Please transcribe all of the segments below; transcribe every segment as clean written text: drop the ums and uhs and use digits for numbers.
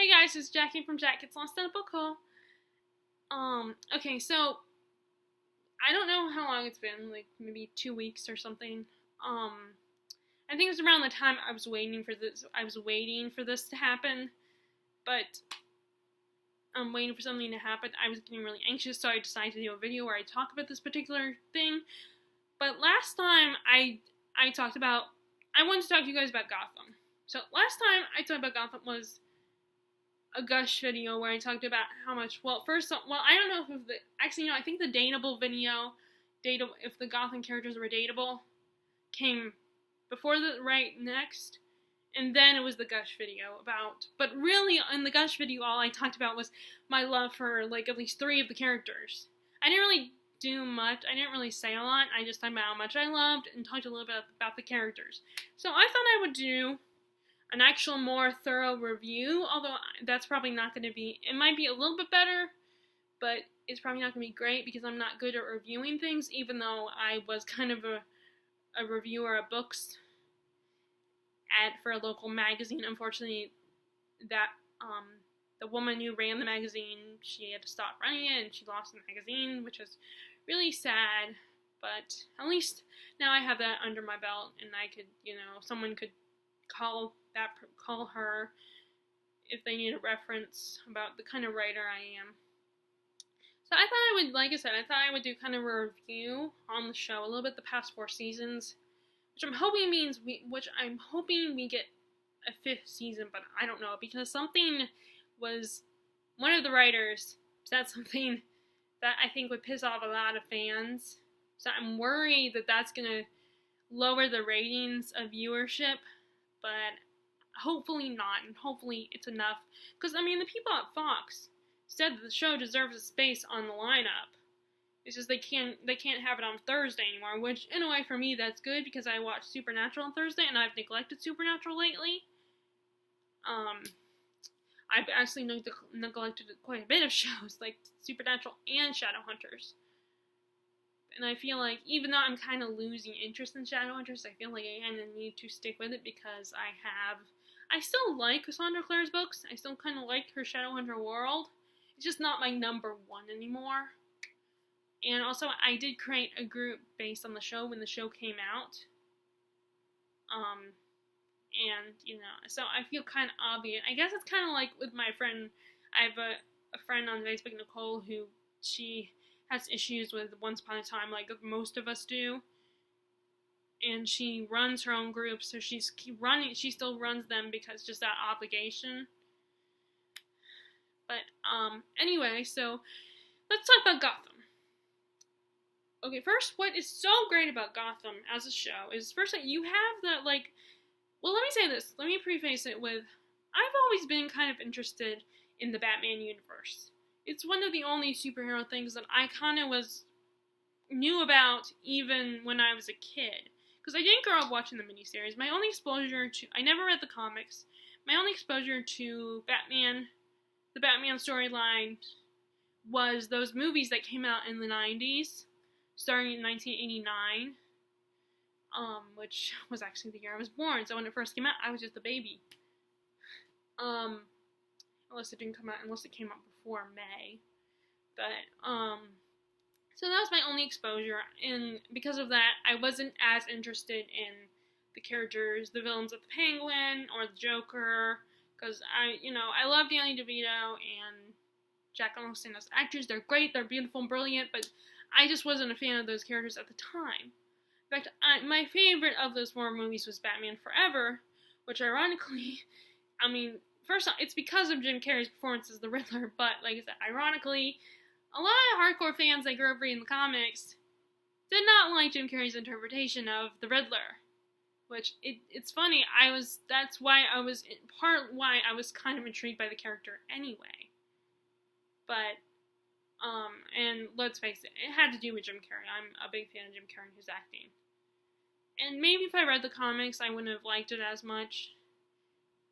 Hey guys, it's Jackie from Jack Gets Lost in a Book Haul. Okay, so I don't know how long it's been, like maybe 2 weeks or something. I think it was around the time I was waiting for this. I was waiting for this to happen, but I'm waiting for something to happen. I was getting really anxious, so I decided to do a video where I talk about this particular thing. But last time I talked about, I wanted to talk to you guys about Gotham. So last time I talked about Gotham was a gush video where I talked about how much, I don't know if I think the dateable video, if the Gotham characters were dateable, came before next, and then it was the gush video but really in the gush video all I talked about was my love for like at least 3 of the characters. I didn't really do much, I didn't really say a lot, I just talked about how much I loved and talked a little bit about the characters. So I thought I would do an actual more thorough review, although that's probably not going to be, it might be a little bit better, but it's probably not going to be great because I'm not good at reviewing things, even though I was kind of a reviewer of books for a local magazine. Unfortunately, that the woman who ran the magazine, she had to stop running it and she lost the magazine, which is really sad, but at least now I have that under my belt and I could, someone could call her if they need a reference about the kind of writer I am. So I thought I would do kind of a review on the show a little bit the past 4 seasons, which I'm hoping we get a 5th season, but I don't know because one of the writers said something that I think would piss off a lot of fans. So I'm worried that that's gonna lower the ratings of viewership, but hopefully not, and hopefully it's enough. Because, the people at Fox said that the show deserves a space on the lineup. It's just they can't have it on Thursday anymore, which, in a way, for me, that's good, because I watch Supernatural on Thursday, and I've neglected Supernatural lately. I've actually neglected quite a bit of shows, like Supernatural and Shadowhunters. And I feel like, even though I'm kind of losing interest in Shadowhunters, I feel like I kind of need to stick with it because I still like Cassandra Clare's books. I still kind of like her Shadowhunter world. It's just not my number 1 anymore. And also, I did create a group based on the show when the show came out. So I feel kind of obvious. I guess it's kind of like with my friend. I have a friend on Facebook, Nicole, who she has issues with Once Upon a Time, like most of us do. And she runs her own group, so she still runs them because just that obligation. But, anyway, so let's talk about Gotham. Okay, first, what is so great about Gotham as a show is first that you have that, let me say this. Let me preface it with, I've always been kind of interested in the Batman universe. It's one of the only superhero things that I kind of knew about even when I was a kid. Because I didn't grow up watching the miniseries. My only exposure I never read the comics. My only exposure to Batman, the Batman storyline, was those movies that came out in the 90s, starting in 1989, which was actually the year I was born. So when it first came out, I was just a baby. Unless it came out before May. But, so that was my only exposure, and because of that, I wasn't as interested in the characters, the villains of the Penguin, or the Joker, because I love Danny DeVito and Jack Nicholson as actors. They're great, they're beautiful and brilliant, but I just wasn't a fan of those characters at the time. In fact, my favorite of those 4 movies was Batman Forever, which ironically, first off, it's because of Jim Carrey's performance as the Riddler, but like I said, ironically, a lot of hardcore fans that grew up reading the comics did not like Jim Carrey's interpretation of the Riddler. Which, it's funny, that's why I was kind of intrigued by the character anyway. But, and let's face it had to do with Jim Carrey. I'm a big fan of Jim Carrey and his acting. And maybe if I read the comics, I wouldn't have liked it as much.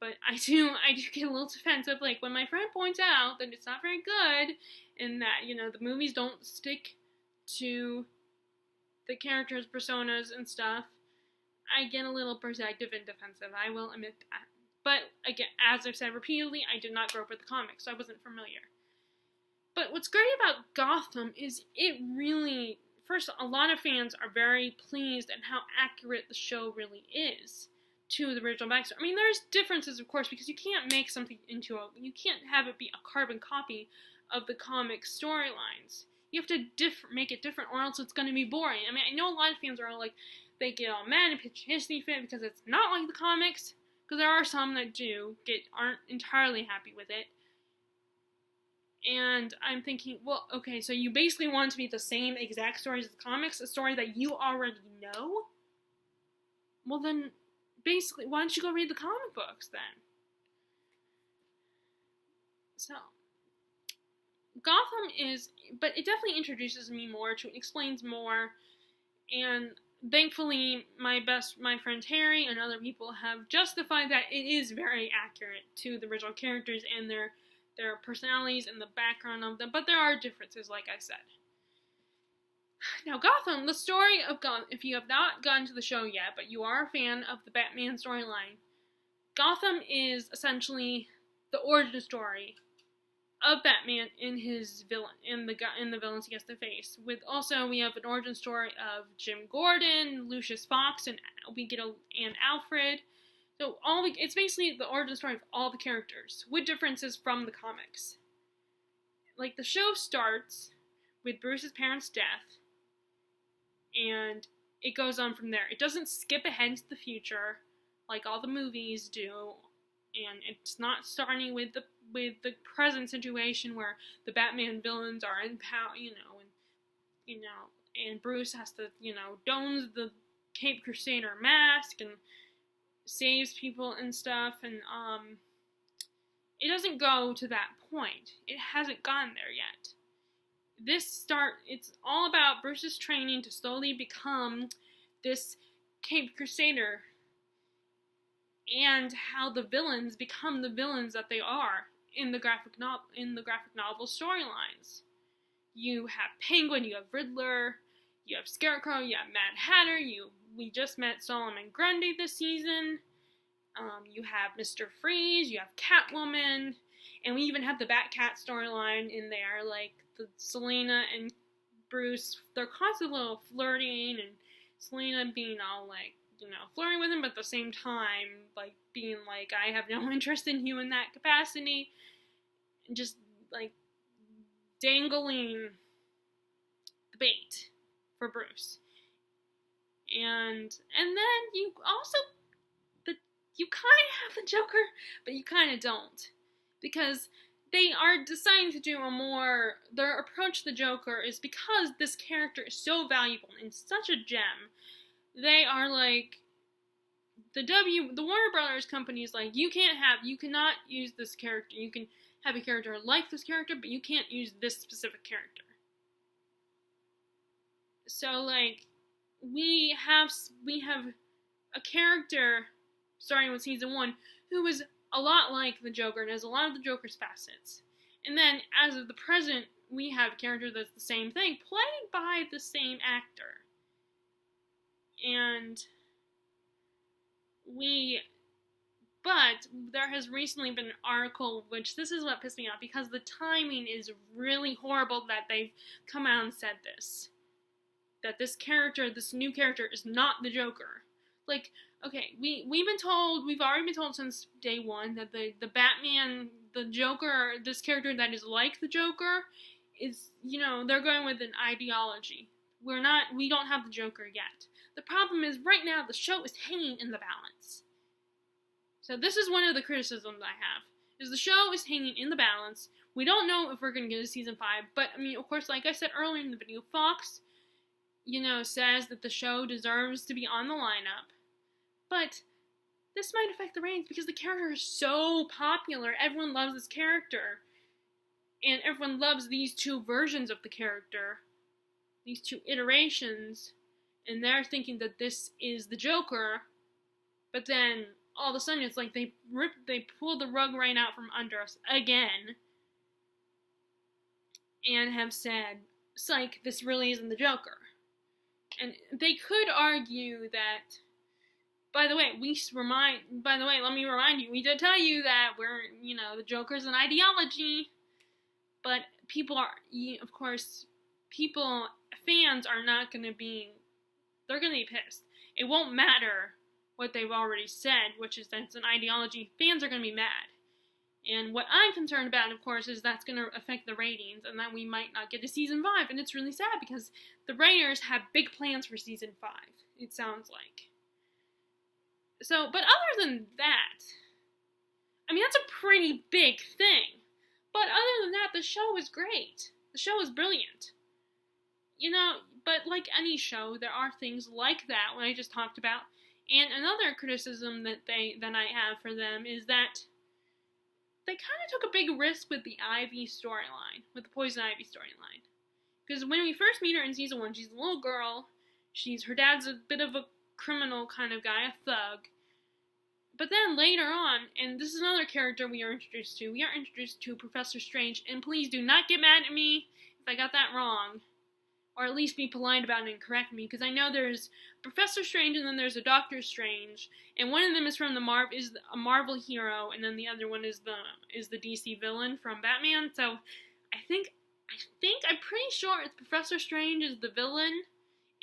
But I do get a little defensive, like when my friend points out that it's not very good, and that, the movies don't stick to the characters' personas and stuff, I get a little protective and defensive. I will admit that. But again, as I've said repeatedly, I did not grow up with the comics, so I wasn't familiar. But what's great about Gotham is it really, first, a lot of fans are very pleased at how accurate the show really is to the original backstory. I mean, there's differences, of course, because you can't make something you can't have it be a carbon copy of the comic storylines. You have to make it different, or else it's going to be boring. I mean, I know a lot of fans are like, they get all mad and pitch history fit because it's not like the comics, because there are some that aren't entirely happy with it. And I'm thinking, well, okay, so you basically want it to be the same exact story as the comics, a story that you already know? Well then, basically, why don't you go read the comic books then? So, Gotham but it definitely introduces me more to it, explains more, and thankfully my friend Terry and other people have justified that it is very accurate to the original characters and their personalities and the background of them, but there are differences, like I said. Now, Gotham, the story of Gotham, if you have not gotten to the show yet, but you are a fan of the Batman storyline, Gotham is essentially the origin story of Batman and his villain, in the villains he has to face. We have an origin story of Jim Gordon, Lucius Fox, and Alfred. So it's basically the origin story of all the characters, with differences from the comics. Like, the show starts with Bruce's parents' death, and it goes on from there. It doesn't skip ahead to the future, like all the movies do, and it's not starting with the present situation where the Batman villains are in power, and Bruce has to, dons the Cape Crusader mask and saves people and stuff, and it doesn't go to that point. It hasn't gone there yet. It's all about Bruce's training to slowly become this Cape Crusader, and how the villains become the villains that they are in the graphic novel storylines. You have Penguin, you have Riddler, you have Scarecrow, you have Mad Hatter, we just met Solomon Grundy this season. You have Mr. Freeze, you have Catwoman, and we even have the Batcat storyline in there, like Selena and Bruce. They're constantly a little flirting, and Selena being all like, flirting with him, but at the same time, like, being like, I have no interest in you in that capacity, and just, like, dangling the bait for Bruce. And then you also, you kind of have the Joker, but you kind of don't. Because they are deciding to do their approach to the Joker is because this character is so valuable and such a gem. They are like, the Warner Brothers company is like, you cannot use this character. You can have a character like this character, but you can't use this specific character. So, like, we have a character, starting with season 1, who is a lot like the Joker and has a lot of the Joker's facets. And then, as of the present, we have a character that's the same thing, played by the same actor. But there has recently been an article, which this is what pissed me off, because the timing is really horrible that they've come out and said this. That this new character is not the Joker. Like, okay, we've already been told since day one that the Batman, the Joker, this character that is like the Joker, is, they're going with an ideology. We don't have the Joker yet. The problem is, right now, the show is hanging in the balance. So this is one of the criticisms I have, is the show is hanging in the balance. We don't know if we're going to get a season 5, but, I mean, of course, like I said earlier in the video, Fox, says that the show deserves to be on the lineup. But this might affect the ratings because the character is so popular. Everyone loves this character. And everyone loves these two versions of the character. These two iterations. And they're thinking that this is the Joker. But then, all of a sudden, it's like they pulled the rug right out from under us again. And have said, psych, this really isn't the Joker. And they could argue that By the way, let me remind you, we did tell you that the Joker's an ideology, but of course, fans are not going to be, they're going to be pissed. It won't matter what they've already said, which is that it's an ideology. Fans are going to be mad. And what I'm concerned about, of course, is that's going to affect the ratings, and that we might not get to season 5, and it's really sad because the writers have big plans for season 5, it sounds like. So, but other than that, I mean, that's a pretty big thing. But other than that, the show is great. The show is brilliant. But like any show, there are things like that, what I just talked about. And another criticism that I have for them is that they kind of took a big risk with the Ivy storyline, with the Poison Ivy storyline. Because when we first meet her in season 1, she's a little girl. Her dad's a bit of a criminal kind of guy, a thug. But then later on, and this is another character we are introduced to Professor Strange, and please do not get mad at me if I got that wrong, or at least be polite about it and correct me, because I know there's Professor Strange and then there's a Doctor Strange, and one of them is from is a Marvel hero, and then the other one is the DC villain from Batman. So I'm pretty sure it's Professor Strange is the villain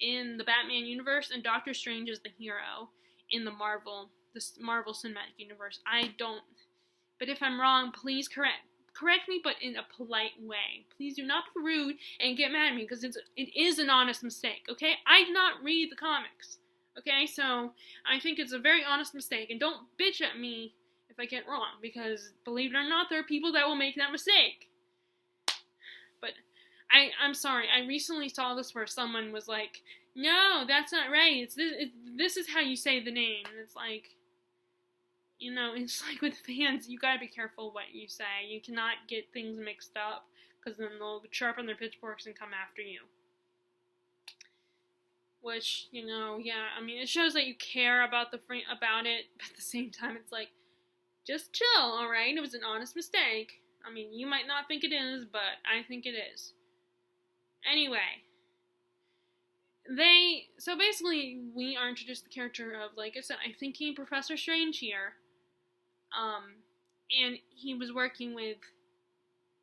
in the Batman universe, and Doctor Strange is the hero in the Marvel Cinematic Universe. But if I'm wrong, please correct me, but in a polite way. Please do not be rude and get mad at me, because it is an honest mistake, okay? I did not read the comics, okay? So I think it's a very honest mistake, and don't bitch at me if I get wrong, because believe it or not, there are people that will make that mistake. But I'm sorry, I recently saw this where someone was like, no, that's not right, this is how you say the name, and it's like, it's like with fans, you gotta be careful what you say. You cannot get things mixed up, because then they'll sharpen their pitchforks and come after you. Which, it shows that you care about about it, but at the same time, it's like, just chill, alright? It was an honest mistake. I mean, you might not think it is, but I think it is. Anyway. So basically, we are introduced to the character of, like I said, I'm thinking Professor Strange here. And he was working with,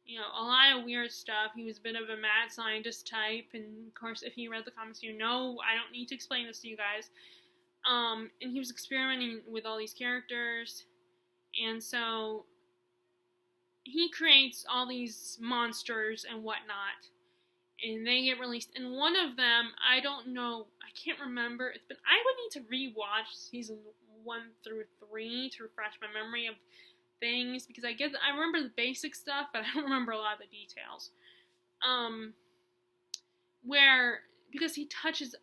a lot of weird stuff. He was a bit of a mad scientist type, and of course, if you read the comics, I don't need to explain this to you guys. And he was experimenting with all these characters, and so he creates all these monsters and whatnot, and they get released. And one of them, I don't know, I can't remember. I would need to rewatch season 1 through 3 to refresh my memory of things, because I remember the basic stuff, but I don't remember a lot of the details. Because he touches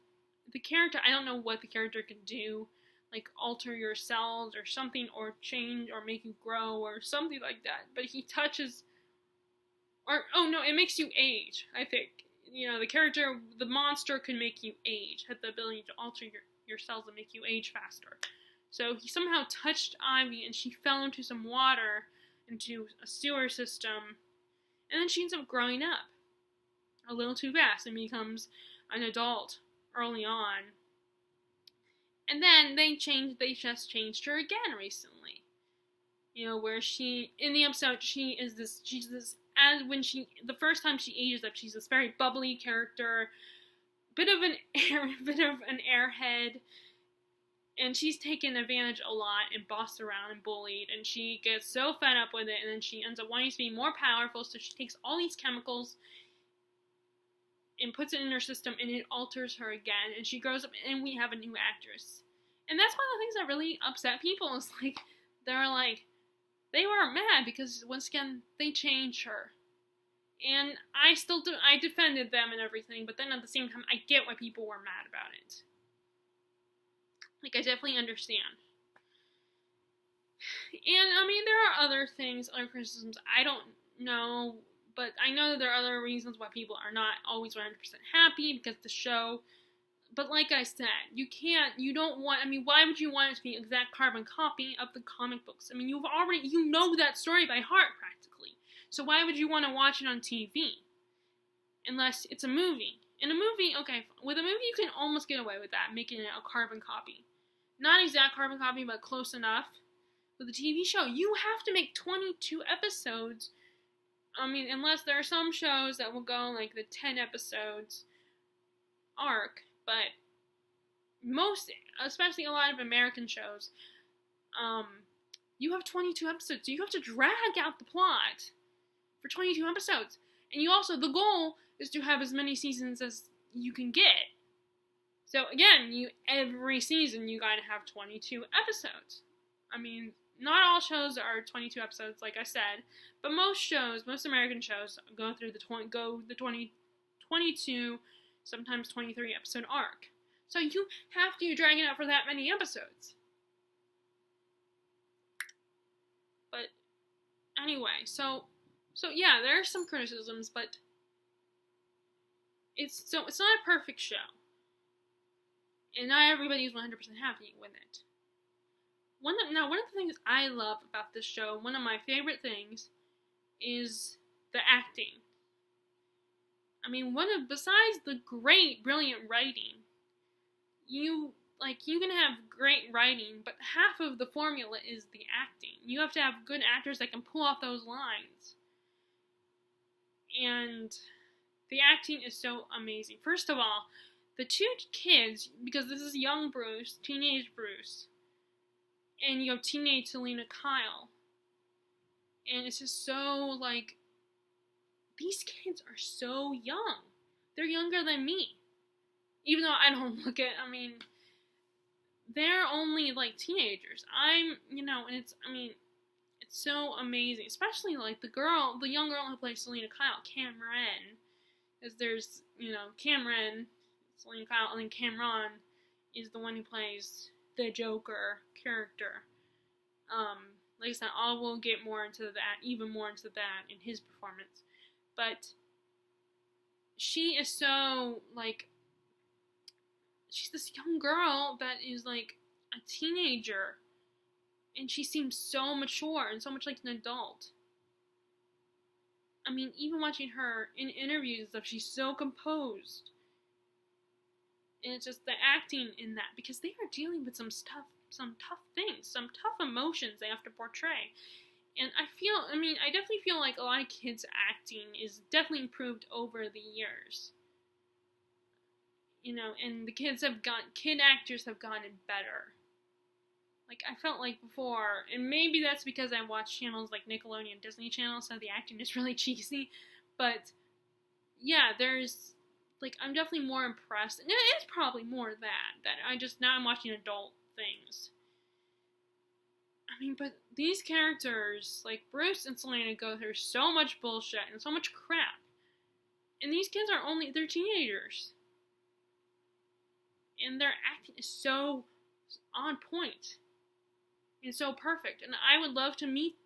the character, I don't know what the character can do, like alter your cells or something, or change, or make you grow, or something like that. But he touches, it makes you age, I think. The monster can make you age, had the ability to alter your cells and make you age faster. So he somehow touched Ivy, and she fell into some water, into a sewer system, and then she ends up growing up a little too fast and becomes an adult early on. And then they just changed her again recently. Where in the episode, the first time she ages up, she's this very bubbly character, bit of an airhead, and she's taken advantage a lot and bossed around and bullied, and she gets so fed up with it, and then she ends up wanting to be more powerful, so she takes all these chemicals and puts it in her system, and it alters her again, and she grows up, and we have a new actress. And that's one of the things that really upset people, is like, they were mad because, once again, they changed her. And I defended them and everything, but then at the same time, I get why people were mad about it. I definitely understand. And, there are other criticisms, I don't know, but I know that there are other reasons why people are not always 100% happy, because the show, but like I said, why would you want it to be an exact carbon copy of the comic books? You know that story by heart, practically. So why would you want to watch it on TV? Unless it's a movie. In a movie, okay, with a movie you can almost get away with that, making it a carbon copy. not exact carbon copy, but close enough. With a TV show, you have to make 22 episodes. I mean, unless there are some shows that will go like the 10 episodes arc, but most, especially a lot of American shows, you have 22 episodes, so you have to drag out the plot for 22 episodes. And you also, the goal is to have as many seasons as you can get. So again, every season you gotta have 22 episodes. I mean, not all shows are 22 episodes, like I said, but most shows, most American shows, go through the 22, sometimes 23 episode arc. So you have to drag it out for that many episodes. But anyway, so yeah, there are some criticisms, but it's not a perfect show. And not everybody is 100% happy with it. One of the things I love about this show, one of my favorite things, is the acting. I mean, besides the great, brilliant writing, you can have great writing, but half of the formula is the acting. You have to have good actors that can pull off those lines. And the acting is so amazing. First of all, the two kids, because this is young Bruce, teenage Bruce, and you have teenage Selena Kyle. And it's just so, like, these kids are so young. They're younger than me. Even though I don't look it, I mean, they're only, like, teenagers. And it's so amazing. Especially, like, the young girl who plays Selena Kyle, Cameron. Because there's, Cameron, Selena Kyle, and then Cameron is the one who plays the Joker character. Like I said, we'll get even more into that in his performance. But she is so, like, she's this young girl that is, like, a teenager. And she seems so mature and so much like an adult. I mean, even watching her in interviews and stuff, she's so composed. And it's just the acting in that, because they are dealing with some tough things, some tough emotions they have to portray. And I definitely feel like a lot of kids' acting is definitely improved over the years. And the kid actors have gotten better. Like, I felt like before, and maybe that's because I watch channels like Nickelodeon, Disney Channel, so the acting is really cheesy, but yeah, I'm definitely more impressed, and it is probably more that now I'm watching adult things. I mean, but these characters, like Bruce and Selena, go through so much bullshit and so much crap, and these kids they're teenagers, and their acting is so on point. It's so perfect, and I would love to meet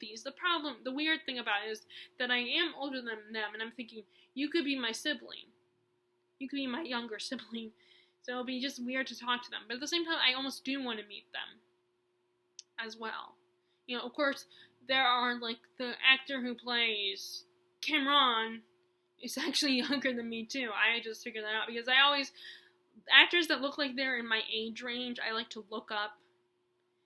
these. The weird thing about it is that I am older than them, and I'm thinking, you could be my sibling. You could be my younger sibling, so it'll be just weird to talk to them. But at the same time, I almost do want to meet them as well. Of course, there are, like, the actor who plays Cameron is actually younger than me, too. I just figured that out, because actors that look like they're in my age range, I like to look up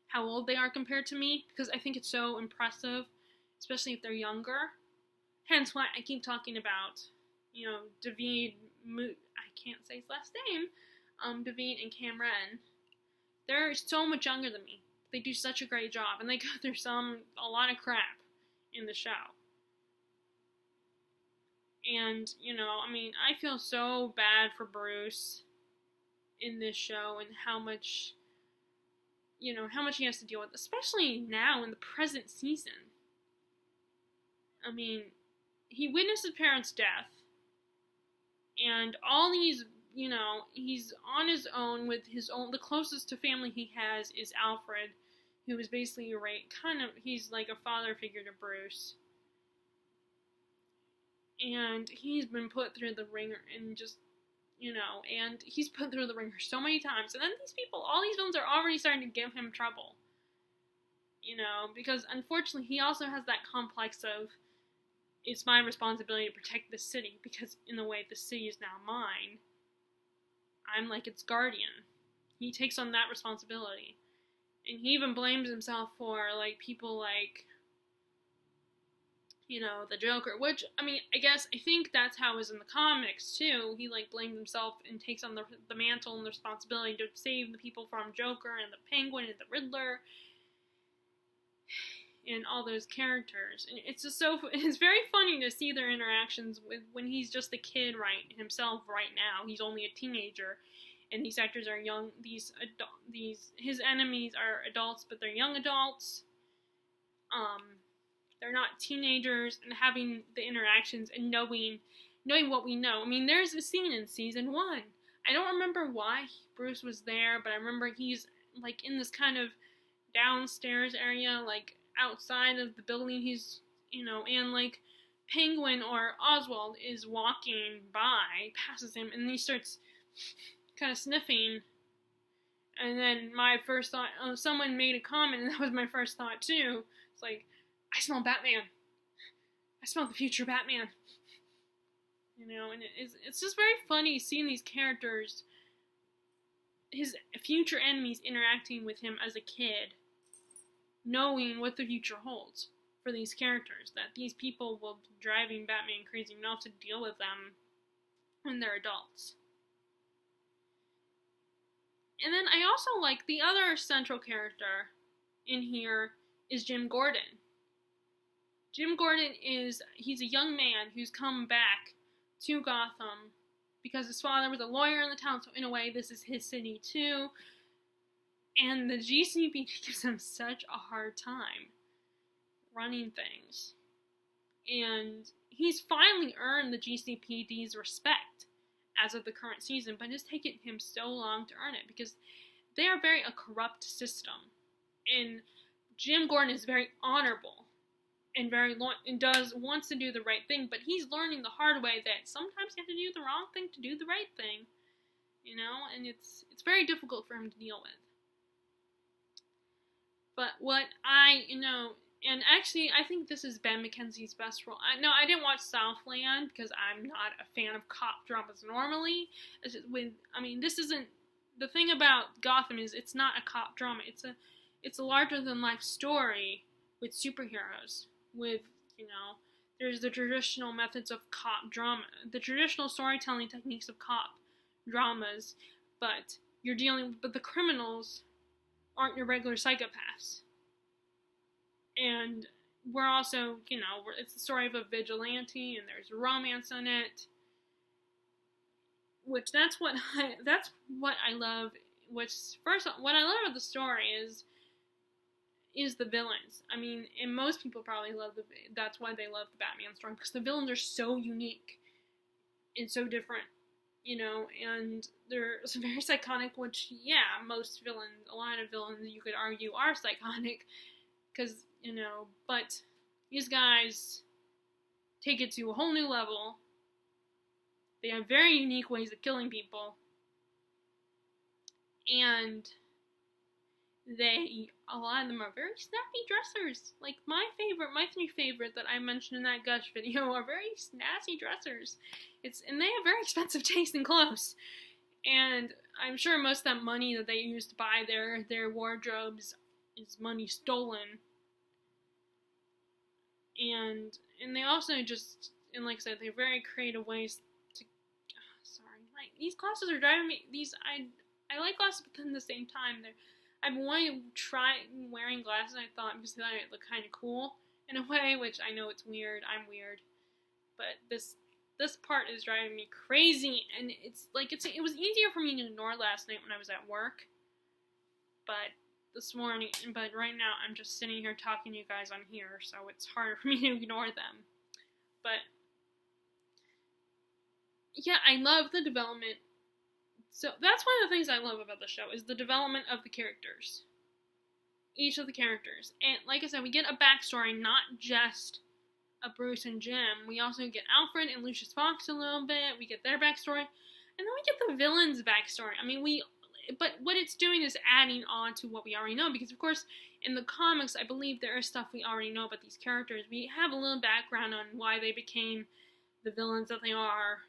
how old they are compared to me, because I think it's so impressive, especially if they're younger. Hence why I keep talking about, David, I can't say his last name, David and Cameron. They're so much younger than me. They do such a great job, and they go through a lot of crap in the show. And, I feel so bad for Bruce in this show, and how much he has to deal with, especially now in the present season. I mean, he witnessed his parents' death, and all these, he's on his own with the closest to family he has is Alfred, who is basically he's like a father figure to Bruce. And he's been put through the ringer, and just, and he's put through the ringer so many times. And then all these villains are already starting to give him trouble. Because unfortunately he also has that complex of, it's my responsibility to protect the city, because in a way the city is now mine. I'm like its guardian. he takes on that responsibility. And he even blames himself for, like, people like, you know, the Joker, which, I mean, I think that's how it was in the comics, too. He, like, blames himself and takes on the mantle and the responsibility to save the people from Joker and the Penguin and the Riddler and all those characters. And it's just it's very funny to see their interactions with when he's just a kid himself right now. He's only a teenager, and these actors are young. His enemies are adults, but they're young adults. They're not teenagers, and having the interactions and knowing what we know. I mean, there's a scene in season 1. I don't remember why Bruce was there, but I remember he's, like, in this kind of downstairs area, like, outside of the building he's, you know, and, like, Penguin or Oswald is walking by, passes him, and he starts kind of sniffing. And then my first thought, someone made a comment, and that was my first thought, too. It's like, I smell Batman. I smell the future Batman. You know, and it's just very funny seeing these characters, his future enemies, interacting with him as a kid, knowing what the future holds for these characters, that these people will be driving Batman crazy enough to deal with them when they're adults. And then I also like the other central character in here is Jim Gordon. Jim Gordon he's a young man who's come back to Gotham because his father was a lawyer in the town, so in a way this is his city too. And the GCPD gives him such a hard time running things. And he's finally earned the GCPD's respect as of the current season, but it's taken him so long to earn it because they are a corrupt system. And Jim Gordon is very honorable and wants to do the right thing, but he's learning the hard way that sometimes you have to do the wrong thing to do the right thing, you know, and it's very difficult for him to deal with. But what and actually I think this is Ben McKenzie's best role. I didn't watch Southland because I'm not a fan of cop dramas normally. This isn't, the thing about Gotham is it's not a cop drama. It's a larger than life story with superheroes. With, you know, there's the traditional methods of cop drama, the traditional storytelling techniques of cop dramas, but the criminals aren't your regular psychopaths. And we're also, you know, it's the story of a vigilante, and there's romance in it, which that's what I love. What I love about the story is the villains. I mean, and most people probably that's why they love the Batman story, because the villains are so unique and so different, you know, and they're very psychotic, which, yeah, a lot of villains you could argue are psychotic, because, you know, but these guys take it to a whole new level. They have very unique ways of killing people, and a lot of them are very snappy dressers. Like my three favorite that I mentioned in that Gush video are very snazzy dressers. And they have very expensive taste in clothes. And I'm sure most of that money that they use to buy their wardrobes is money stolen. And they also and like I said, they have very creative ways to, these glasses are driving me, I like glasses, but then at the same time, I've been wanting to try wearing glasses, I thought, because they look kind of cool in a way, which I know it's weird. I'm weird. But this part is driving me crazy, and it was easier for me to ignore last night when I was at work. But right now I'm just sitting here talking to you guys on here, so it's harder for me to ignore them. But yeah, I love the development. So that's one of the things I love about the show, is the development of the characters. Each of the characters. And like I said, we get a backstory, not just a Bruce and Jim. We also get Alfred and Lucius Fox a little bit. We get their backstory. And then we get the villain's backstory. But what it's doing is adding on to what we already know. Because, of course, in the comics, I believe there is stuff we already know about these characters. We have a little background on why they became the villains that they are.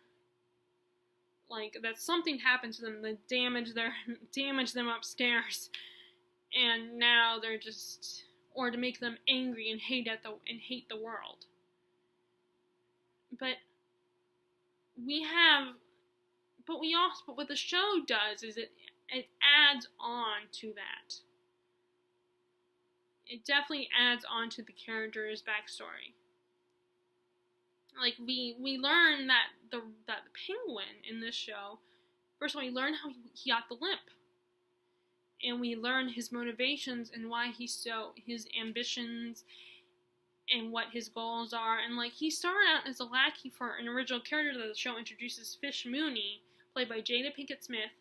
like that something happened to them that damaged them upstairs, and now they're just, or to make them angry and hate the world. But what the show does is it adds on to that. It definitely adds on to the character's backstory. Like, we learn that the Penguin in this show, first of all, we learn how he got the limp. And we learn his motivations and why his ambitions and what his goals are. And, like, he started out as a lackey for an original character that the show introduces, Fish Mooney, played by Jada Pinkett Smith,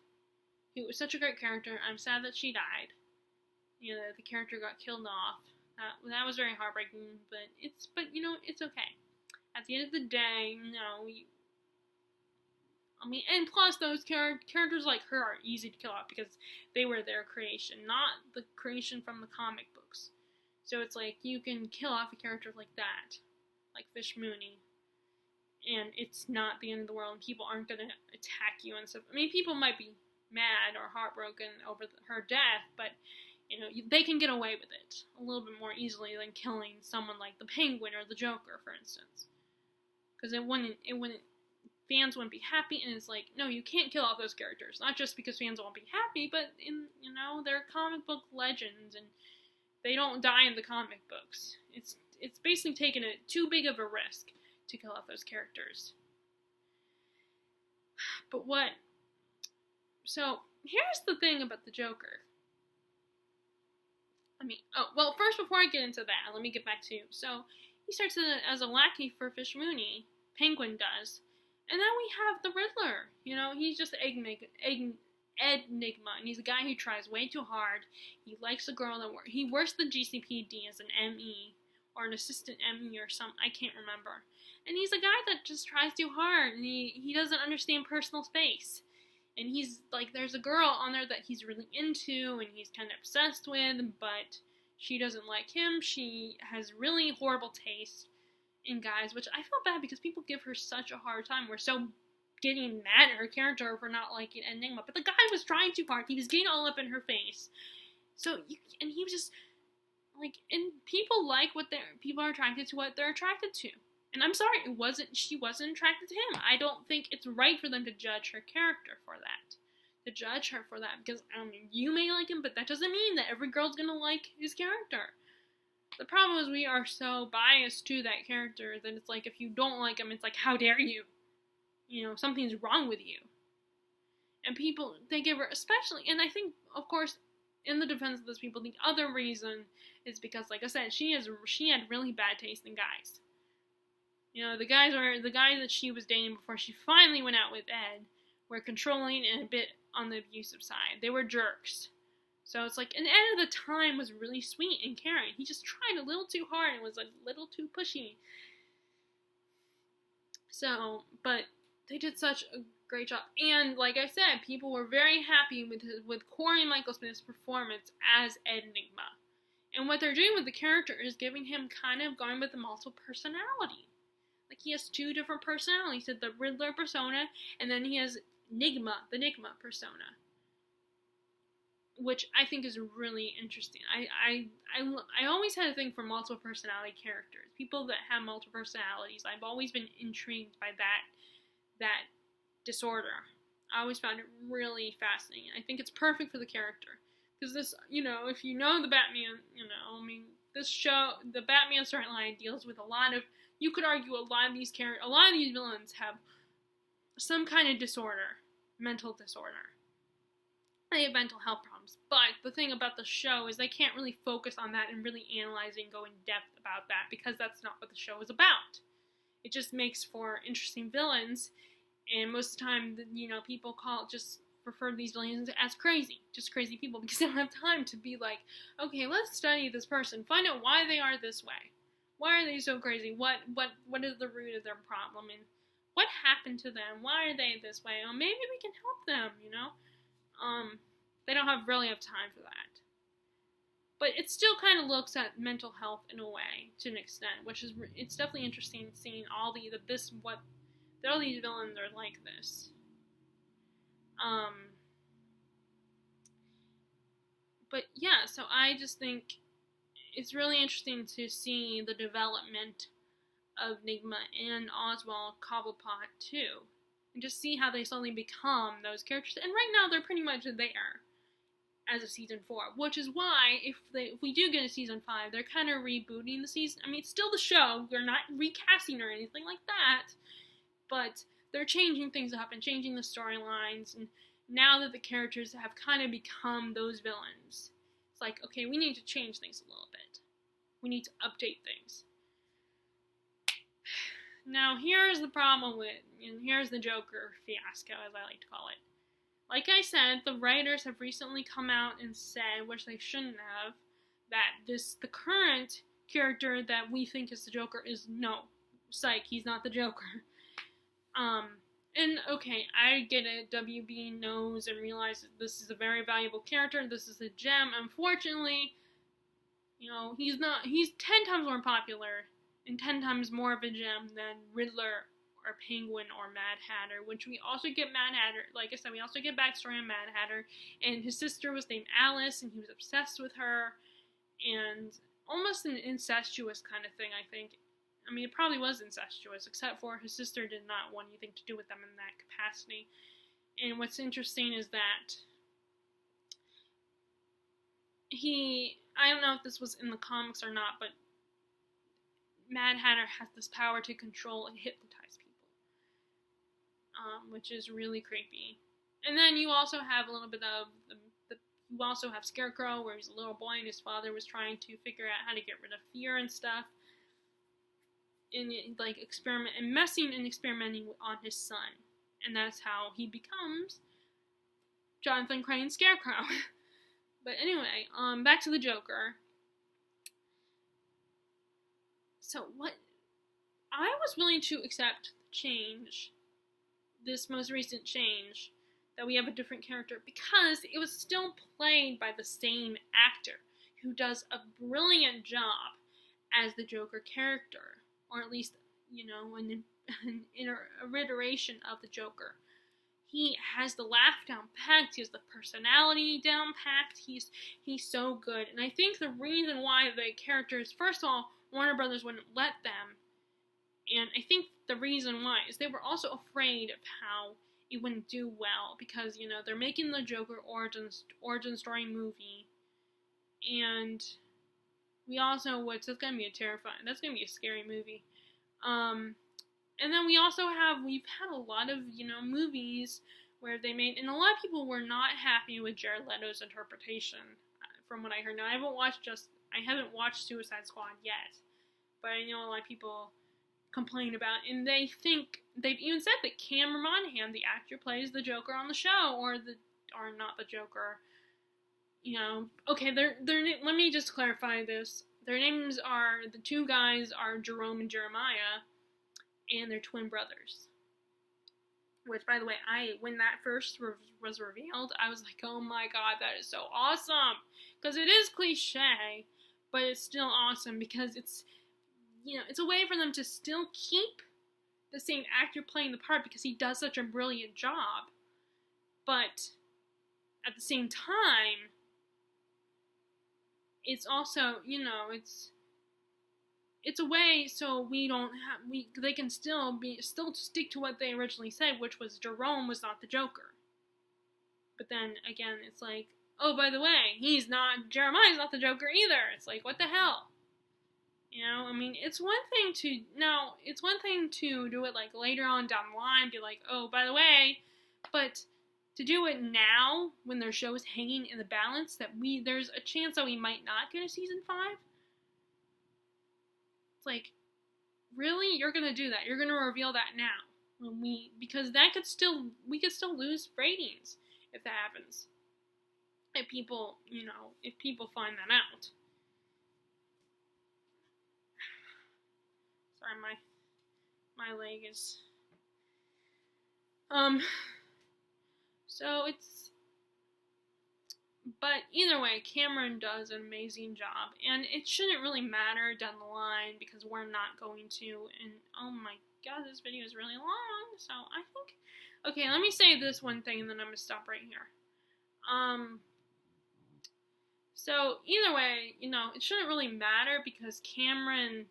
who was such a great character. I'm sad that she died. You know, that the character got killed off. That was very heartbreaking, but it's okay. At the end of the day, and plus those characters like her are easy to kill off because they were their creation, not the creation from the comic books. So it's like, you can kill off a character like that, like Fish Mooney, and it's not the end of the world, and people aren't going to attack you and stuff. I mean, people might be mad or heartbroken over her death, but they can get away with it a little bit more easily than killing someone like the Penguin or the Joker, for instance. Because fans wouldn't be happy, and it's like, no, you can't kill off those characters. Not just because fans won't be happy, but they're comic book legends, and they don't die in the comic books. It's basically taking too big of a risk to kill off those characters. So here's the thing about the Joker. First, before I get into that, let me get back to, so he starts as a lackey for Fish Mooney, Penguin does, and then we have the Riddler. He's just Enigma, and he's a guy who tries way too hard. He likes a girl he works the GCPD as an ME, or an assistant ME or something, I can't remember. And he's a guy that just tries too hard, and he doesn't understand personal space. And he's like, there's a girl on there that he's really into and he's kind of obsessed with, but she doesn't like him. She has really horrible taste in guys, which I feel bad because people give her such a hard time. We're so getting mad at her character for not liking Enigma. But the guy was trying too hard. He was getting all up in her face. And he was just, like, and people like people are attracted to what they're attracted to. And I'm sorry, she wasn't attracted to him. I don't think it's right for them to judge her character for that. To judge her for that. Because, you may like him, but that doesn't mean that every girl's gonna like his character. The problem is we are so biased to that character that it's like, if you don't like him, it's like, how dare you? Something's wrong with you. And people, they give her, especially, and I think, of course, in the defense of those people, the other reason is because, like I said, she had really bad taste in guys. The guys that she was dating before she finally went out with Ed were controlling and a bit on the abusive side. They were jerks. So it's like, and Ed at the time was really sweet and caring. He just tried a little too hard and was a little too pushy. So, but they did such a great job. And like I said, people were very happy with Corey Michael Smith's performance as Enigma. And what they're doing with the character is giving him kind of going with the multiple personality. Like, he has two different personalities. He has the Riddler persona, and then he has the Enigma persona. Which I think is really interesting. I always had a thing for multiple personality characters. People that have multiple personalities. I've always been intrigued by that disorder. I always found it really fascinating. I think it's perfect for the character. Because this, if you know the Batman, this show, the Batman storyline deals with a lot of, you could argue a lot of these villains have some kind of disorder, mental disorder. They have mental health problems. But the thing about the show is they can't really focus on that and really analyze it and go in depth about that, because that's not what the show is about. It just makes for interesting villains, and most of the time, people refer to these villains as crazy. Just crazy people, because they don't have time to be like, okay, let's study this person, find out why they are this way. Why are they so crazy? What is the root of their problem? And what happened to them? Why are they this way? Oh, maybe we can help them, They don't really have time for that. But it still kind of looks at mental health in a way, to an extent, which is, it's definitely interesting seeing all these villains are like this. Um, but yeah, so I just think it's really interesting to see the development of Nigma and Oswald Cobblepot too, and just see how they slowly become those characters. And right now, they're pretty much there as of season 4, which is why if we do get a season 5, they're kind of rebooting the season. I mean, it's still the show. They're not recasting or anything like that, but they're changing things up and changing the storylines. And now that the characters have kind of become those villains, it's like, okay, we need to change things a little bit. We need to update things. Now, here's the problem with, and here's the Joker fiasco, as I like to call it. Like I said, the writers have recently come out and said, which they shouldn't have, that the current character that we think is the Joker is no. Psych, he's not the Joker. And okay, I get it. WB knows and realizes this is a very valuable character. This is a gem. Unfortunately, he's 10 times more popular and 10 times more of a gem than Riddler or Penguin or Mad Hatter, which we also get Mad Hatter. Like I said, we also get backstory on Mad Hatter, and his sister was named Alice, and he was obsessed with her, and almost an incestuous kind of thing, I think. I mean, it probably was incestuous, except for his sister did not want anything to do with them in that capacity. And what's interesting is that I don't know if this was in the comics or not, but Mad Hatter has this power to control and hypnotize people. Which is really creepy. And then you also have a little bit of you also have Scarecrow, where he's a little boy and his father was trying to figure out how to get rid of fear and stuff, and experimenting on his son, and that's how he becomes Jonathan Crane's Scarecrow. But anyway, back to the Joker. So what I was willing to accept the change. This most recent change, that we have a different character, because it was still played by the same actor who does a brilliant job as the Joker character, or at least, an iteration of the Joker. He has the laugh down packed, he has the personality down packed, he's so good. And I think the reason why the characters, first of all, Warner Brothers wouldn't let them, and I think the reason why is they were also afraid of how it wouldn't do well, because, they're making the Joker origin story movie, and we also, that's going to be that's going to be a scary movie. And then we've had a lot of, movies where they made, and a lot of people were not happy with Jared Leto's interpretation, from what I heard. Now, I haven't watched Suicide Squad yet, but I know a lot of people complain about, and they've even said that Cameron Monaghan, the actor, plays the Joker on the show, or not the Joker. Okay, let me just clarify this. Their names are, the two guys are Jerome and Jeremiah, and they're twin brothers. Which, by the way, when that first was revealed, I was like, oh my god, that is so awesome! Because it is cliche, but it's still awesome, because it's a way for them to still keep the same actor playing the part, because he does such a brilliant job. But at the same time, it's also, it's a way so they can still stick to what they originally said, which was Jerome was not the Joker. But then again, it's like, oh, by the way, Jeremiah's not the Joker either. It's like, what the hell? It's one thing to do it like later on down the line, be like, oh, by the way, but to do it now when their show is hanging in the balance, that there's a chance that we might not get a season 5. It's like, really? You're gonna do that? You're gonna reveal that now because we could still lose ratings if that happens. If people find that out. Sorry, my leg is. So But either way, Cameron does an amazing job, and it shouldn't really matter down the line because we're not going to. And oh my god, this video is really long. So I think, okay, let me say this one thing, and then I'm gonna stop right here. So either way, it shouldn't really matter because Cameron,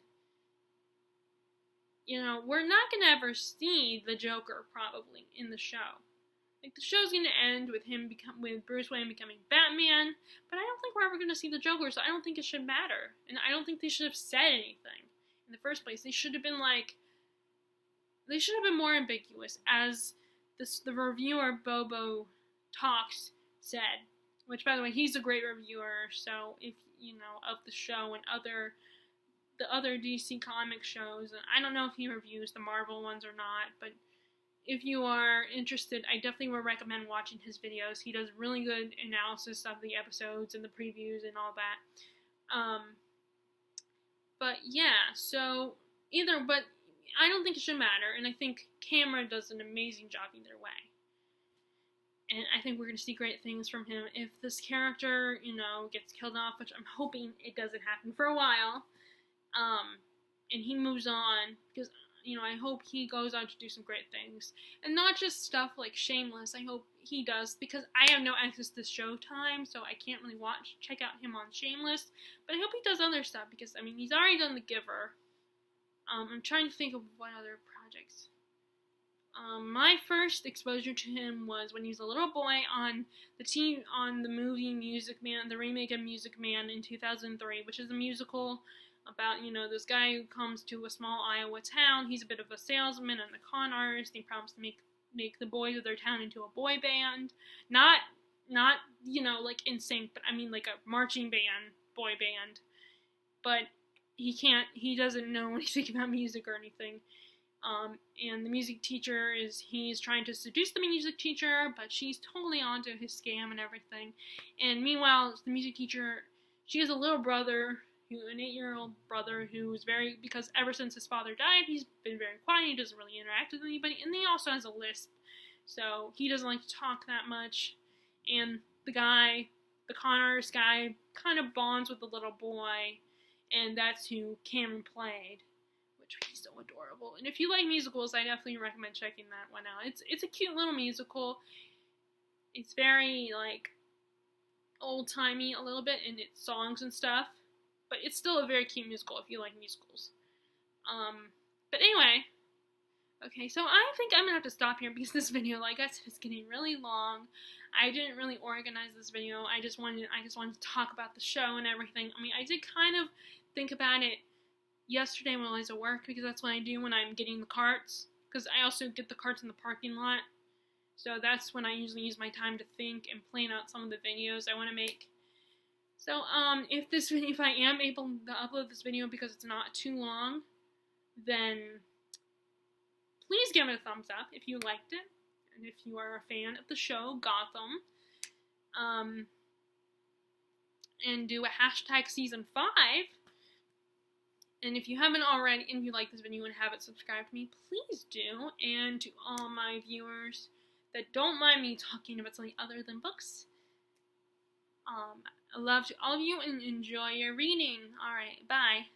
we're not gonna ever see the Joker probably in the show. Like, the show's gonna end with with Bruce Wayne becoming Batman, but I don't think we're ever gonna see the Joker, so I don't think it should matter. And I don't think they should have said anything in the first place. They should have been more ambiguous, as the reviewer Bobo Talks said. Which, by the way, he's a great reviewer, so if, of the show and the other DC comic shows, and I don't know if he reviews the Marvel ones or not, but if you are interested, I definitely would recommend watching his videos. He does really good analysis of the episodes and the previews and all that. But yeah, but I don't think it should matter, and I think Cameron does an amazing job either way. And I think we're going to see great things from him. If this character, gets killed off, which I'm hoping it doesn't happen for a while, and he moves on, because I hope he goes on to do some great things. And not just stuff like Shameless, I hope he does, because I have no access to Showtime, so I can't really check out him on Shameless. But I hope he does other stuff, because, he's already done The Giver. I'm trying to think of what other projects. My first exposure to him was when he was a little boy on the movie Music Man, the remake of Music Man in 2003, which is a musical about, this guy who comes to a small Iowa town. He's a bit of a salesman and a con artist. He promised to make the boys of their town into a boy band. Not like NSYNC, but like a marching band, boy band. But he doesn't know anything about music or anything. And the music teacher he's trying to seduce the music teacher, but she's totally onto his scam and everything. And meanwhile, the music teacher, she has a little brother, an 8-year-old brother because ever since his father died, he's been very quiet, he doesn't really interact with anybody, and he also has a lisp, so he doesn't like to talk that much. And the con artist guy, kind of bonds with the little boy, and that's who Cameron played. He's so adorable. And if you like musicals, I definitely recommend checking that one out. It's a cute little musical. It's very, old-timey a little bit in its songs and stuff. But it's still a very cute musical if you like musicals. But anyway. Okay, so I think I'm going to have to stop here because this video, like I said, is getting really long. I didn't really organize this video. I just wanted to talk about the show and everything. I did kind of think about it yesterday when I was at work, because that's what I do when I'm getting the carts, because I also get the carts in the parking lot, so that's when I usually use my time to think and plan out some of the videos I want to make. So if I am able to upload this video because it's not too long, then please give it a thumbs up if you liked it, and if you are a fan of the show Gotham, and do a hashtag season 5. And if you haven't already, and you like this video and haven't subscribed to me, please do. And to all my viewers that don't mind me talking about something other than books, I love to all of you and enjoy your reading. Alright, bye.